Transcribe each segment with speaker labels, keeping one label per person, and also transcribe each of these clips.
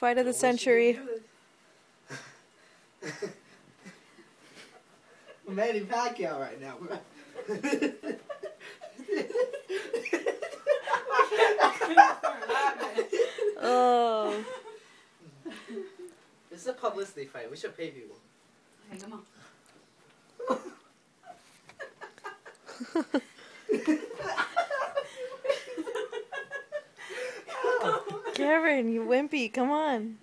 Speaker 1: Fight of the century.
Speaker 2: Manny Pacquiao right now.
Speaker 1: Oh.
Speaker 2: This is a publicity fight. We should pay people.
Speaker 3: Okay, come on.
Speaker 1: Karen, you wimpy, come on.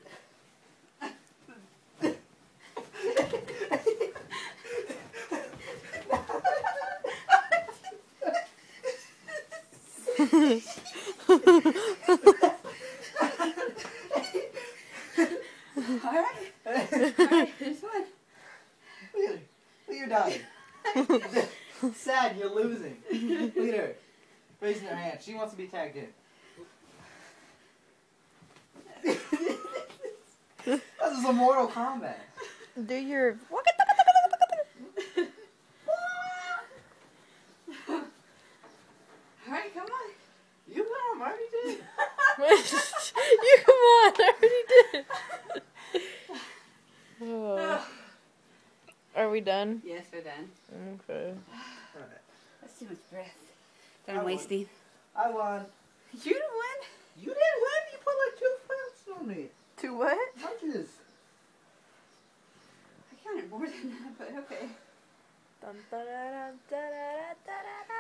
Speaker 3: Alright, this one.
Speaker 2: Look at her. Look at your dog. Sad, you're losing. Look at her. Raising her hand. She wants to be tagged in. This is a Mortal Kombat.
Speaker 1: Do your...
Speaker 3: Alright, come on.
Speaker 2: You come, I already did.
Speaker 1: You come on, I already did. Oh. Are we done?
Speaker 3: Yes, we're done.
Speaker 1: Okay.
Speaker 2: Alright.
Speaker 3: That's too much breath that I'm wasting.
Speaker 2: I won.
Speaker 3: You didn't win?
Speaker 2: You didn't win. You put like 2 points on me.
Speaker 1: To what?
Speaker 2: Punches.
Speaker 3: I counted more than that, but okay.
Speaker 1: Dun, da, da, da, da, da, da, da.